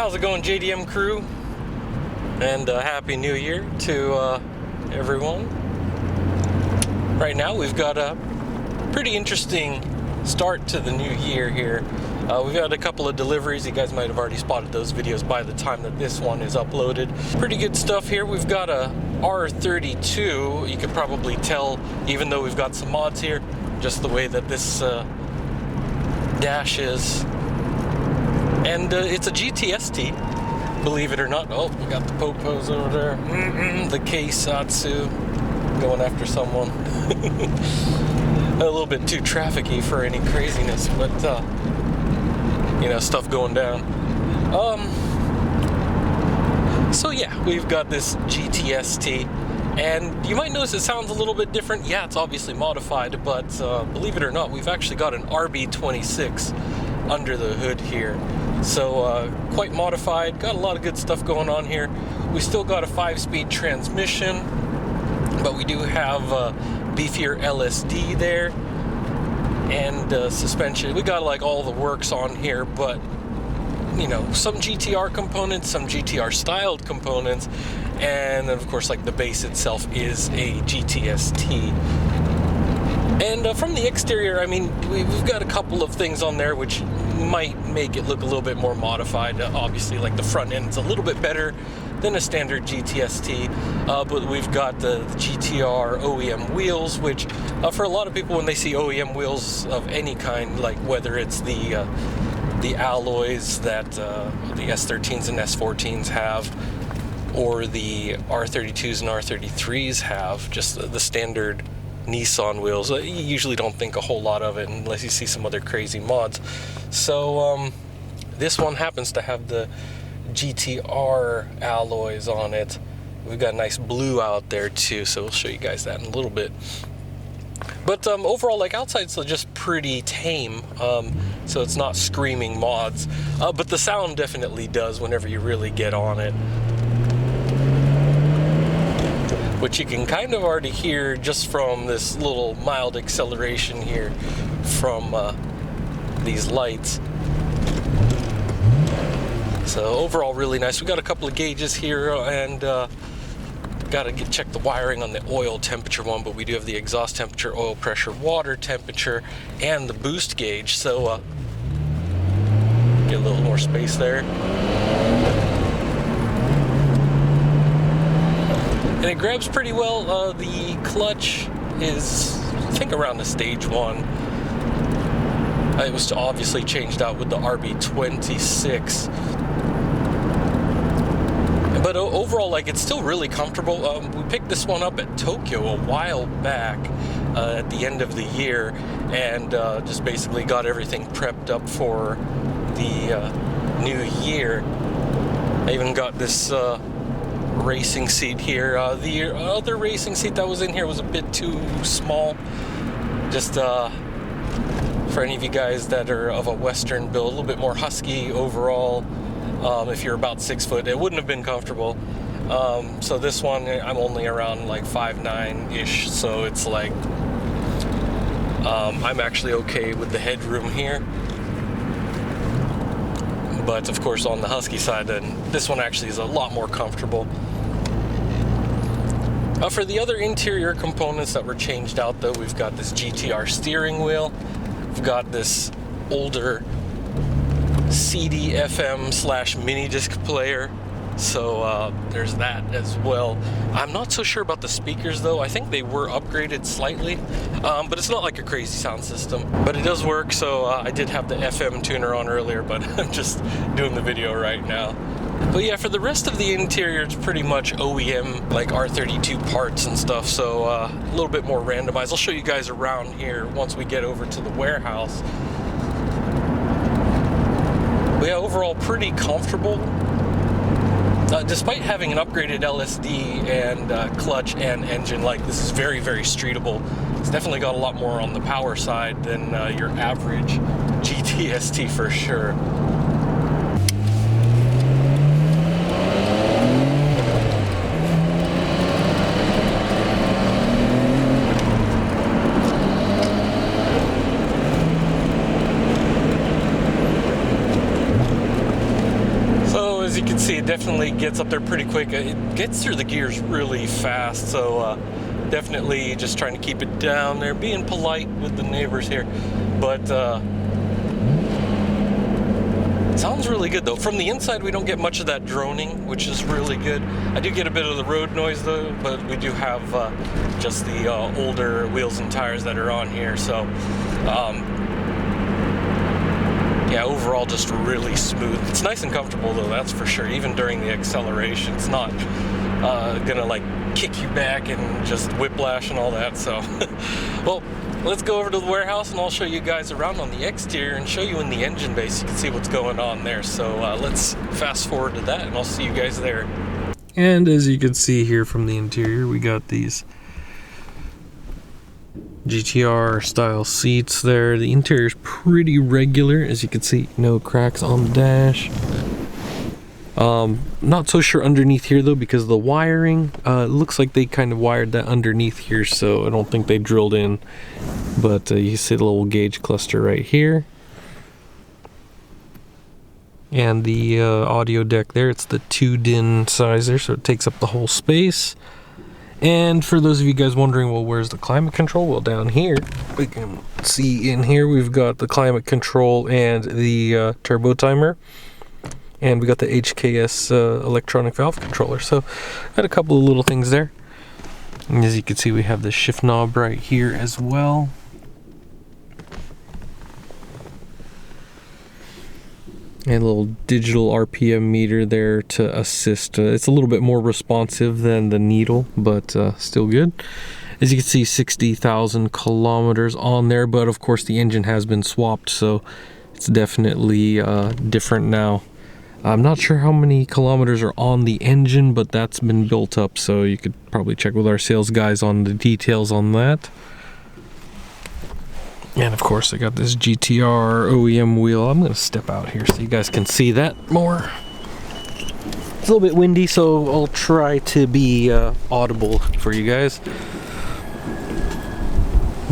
How's it going, JDM crew? And Happy New Year to everyone. Right now we've got a pretty interesting start to the new year here. We've had a couple of deliveries. You guys might have already spotted those videos by the time that this one is uploaded. Pretty good stuff here. We've got a R32. You could probably tell, even though we've got some mods here, just the way that this dash is. And it's a GTST, believe it or not. Oh, we got the Popos over there. The Keisatsu going after someone. A little bit too trafficky for any craziness, but you know, stuff going down. So yeah, we've got this GTST, and you might notice it sounds a little bit different. Yeah, it's obviously modified, but believe it or not, we've actually got an RB26 under the hood here. So quite modified, got a lot of good stuff going on here. We still got a 5-speed transmission, but we do have beefier LSD there, and suspension. We got like all the works on here, but you know, some GTR components, some GTR styled components, and then of course like the base itself is a GTST. And from the exterior, I mean, we've got a couple of things on there which might make it look a little bit more modified. Obviously, like the front end's a little bit better than a standard GTST, but we've got the Gtr Oem Wheels, which for a lot of people, when they see OEM wheels of any kind, like whether it's the alloys that the S13s and S14s have, or the R32s and R33s have, just the standard Nissan wheels, you usually don't think a whole lot of it unless you see some other crazy mods. So this one happens to have the GTR alloys on it. We've got nice blue out there too, so we'll show you guys that in a little bit. But overall, like, outside's just pretty tame, so it's not screaming mods, but the sound definitely does whenever you really get on it, which you can kind of already hear just from this little mild acceleration here from these lights. So overall, really nice. We got a couple of gauges here, and got to check the wiring on the oil temperature one, but we do have the exhaust temperature, oil pressure, water temperature, and the boost gauge. So get a little more space there. And it grabs pretty well. The clutch is, I think, around the stage 1. It was obviously changed out with the RB26. But overall, like, it's still really comfortable. We picked this one up at Tokyo a while back at the end of the year, and just basically got everything prepped up for the new year. I even got this racing seat here. The other racing seat that was in here was a bit too small. Just for any of you guys that are of a Western build, a little bit more husky overall. If you're about 6 foot, it wouldn't have been comfortable. So this one, I'm only around like 5'9"-ish, so it's like I'm actually okay with the headroom here. But of course, on the husky side, then this one actually is a lot more comfortable. For the other interior components that were changed out, though, we've got this GTR steering wheel. We've got this older CD FM / mini disc player, so there's that as well. I'm not so sure about the speakers, though. I think they were upgraded slightly, but it's not like a crazy sound system, but it does work. So I did have the FM tuner on earlier, but I'm just doing the video right now. But yeah, for the rest of the interior, it's pretty much OEM, like R32 parts and stuff, so a little bit more randomized. I'll show you guys around here once we get over to the warehouse. But yeah, overall pretty comfortable. Despite having an upgraded LSD and clutch and engine, like, this is very, very streetable. It's definitely got a lot more on the power side than your average GTST for sure. it definitely gets up there pretty quick. It gets through the gears really fast, so definitely just trying to keep it down there, being polite with the neighbors here. But sounds really good though. From the inside, we don't get much of that droning, which is really good. I do get a bit of the road noise though, but we do have just the older wheels and tires that are on here. So yeah, overall just really smooth. It's nice and comfortable though, that's for sure. Even during the acceleration, it's not gonna like kick you back and just whiplash and all that. So well, let's go over to the warehouse and I'll show you guys around on the exterior and show you in the engine bay so you can see what's going on there. So let's fast forward to that and I'll see you guys there. And as you can see here from the interior, we got these GTR style seats there. The interior is pretty regular, as you can see, no cracks on the dash. Not so sure underneath here though, because the wiring looks like they kind of wired that underneath here, so I don't think they drilled in. But you see the little gauge cluster right here, and the audio deck there. It's the 2-DIN size there, so it takes up the whole space. And for those of you guys wondering, well, where's the climate control? Well, down here we can see in here we've got the climate control and the turbo timer. And we got the HKS electronic valve controller. So got a couple of little things there. And as you can see, we have the shift knob right here as well. And a little digital RPM meter there to assist. It's a little bit more responsive than the needle, but still good. As you can see, 60,000 kilometers on there, but of course the engine has been swapped, so it's definitely different now. I'm not sure how many kilometers are on the engine, but that's been built up, so you could probably check with our sales guys on the details on that. And of course I got this Gtr Oem wheel. I'm going to step out here so you guys can see that more. It's a little bit windy, so I'll try to be audible for you guys.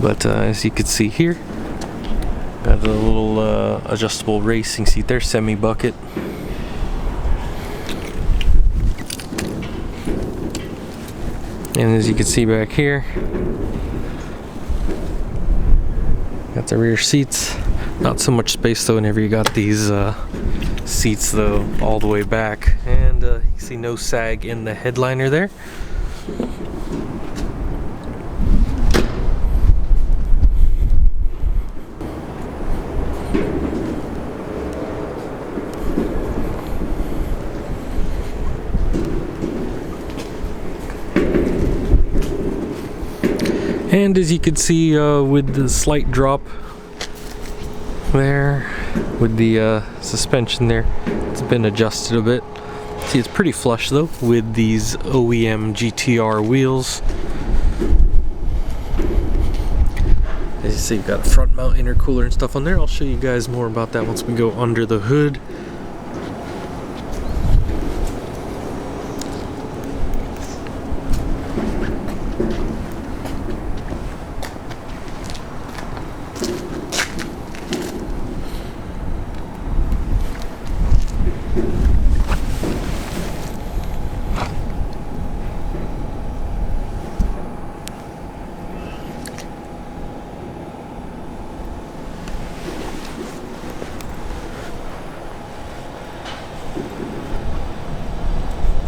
But as you can see here, got a little adjustable racing seat there, semi-bucket. And as you can see back here, got the rear seats. Not so much space though whenever you got these seats though all the way back. And you see no sag in the headliner there. And as you can see with the slight drop there, with the suspension there, it's been adjusted a bit. See, it's pretty flush though with these OEM GTR wheels. As you see, you've got a front mount intercooler and stuff on there. I'll show you guys more about that once we go under the hood.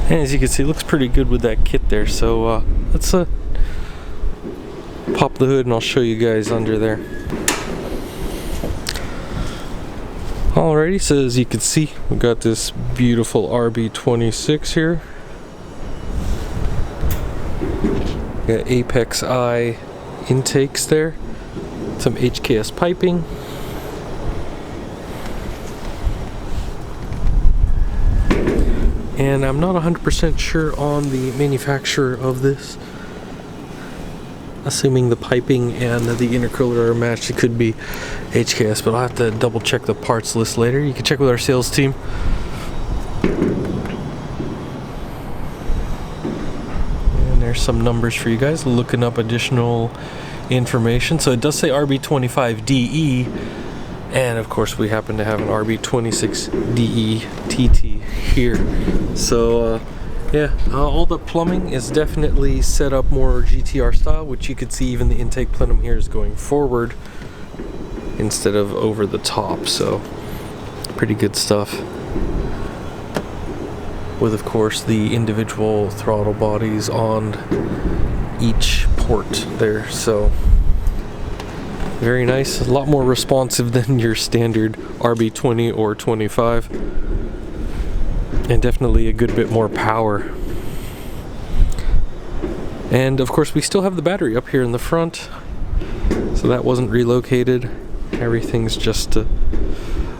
And as you can see, it looks pretty good with that kit there. So let's pop the hood and I'll show you guys under there. Alrighty, so as you can see, we've got this beautiful RB26 here. Got Apex I intakes there, some HKS piping. And I'm not 100% sure on the manufacturer of this. Assuming the piping and the intercooler are matched, it could be HKS, but I'll have to double check the parts list later. You can check with our sales team. And there's some numbers for you guys looking up additional information. So it does say RB25DE, And of course we happen to have an RB26 DE here. So yeah, all the plumbing is definitely set up more GTR style, which you could see even the intake plenum here is going forward instead of over the top, so pretty good stuff. With of course the individual throttle bodies on each port there, so very nice, a lot more responsive than your standard RB20 or 25. And definitely a good bit more power. And of course we still have the battery up here in the front, so that wasn't relocated. Everything's just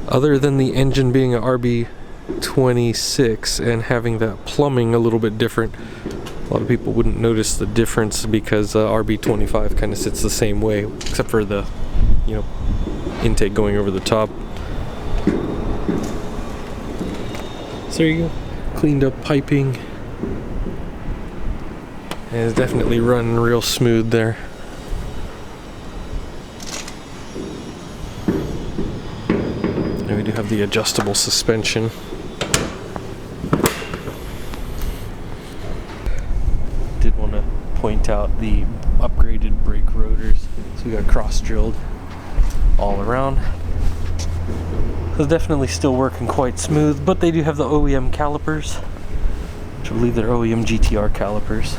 other than the engine being a RB26 and having that plumbing a little bit different. A lot of people wouldn't notice the difference because RB25 kind of sits the same way, except for the, you know, intake going over the top. So there you go, cleaned up piping, and it's definitely running real smooth there. And we do have the adjustable suspension. Did want to point out the upgraded brake rotors, so we got cross drilled all around. They're definitely still working quite smooth, but they do have the OEM calipers, which I believe they're OEM GTR calipers.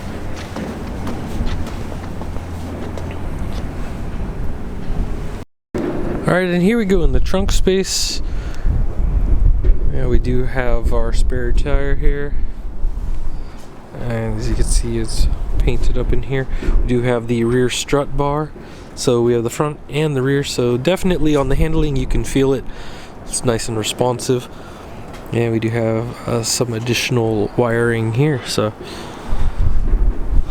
Alright, and here we go in the trunk space. Yeah, we do have our spare tire here. And as you can see, it's painted up in here. We do have the rear strut bar. So we have the front and the rear, so definitely on the handling you can feel it. It's nice and responsive. And we do have some additional wiring here, so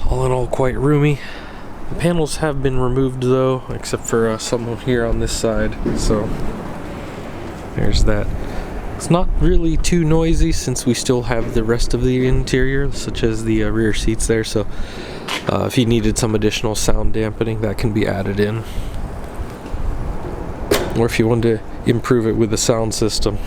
all in all quite roomy. The panels have been removed though, except for some here on this side, so there's that. It's not really too noisy since we still have the rest of the interior, such as the rear seats there, so if you needed some additional sound dampening, that can be added in. Or if you wanted to improve it with the sound system.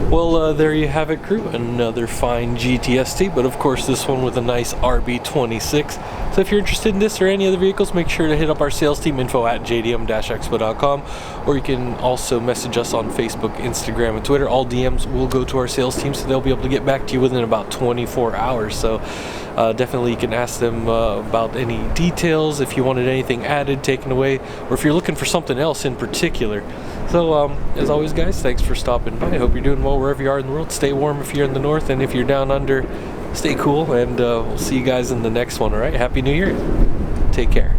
Well, there you have it, crew. Another fine GTST, but of course this one with a nice RB26. So if you're interested in this or any other vehicles, make sure to hit up our sales team, info at JDM-expo.com, or you can also message us on Facebook, Instagram, and Twitter. All DMs will go to our sales team, so they'll be able to get back to you within about 24 hours. So definitely you can ask them about any details, if you wanted anything added, taken away, or if you're looking for something else in particular. So as always, guys, thanks for stopping by. I hope you're doing well wherever you are in the world. Stay warm if you're in the north, and if you're down under, stay cool, and we'll see you guys in the next one. All right, Happy New Year. Take care.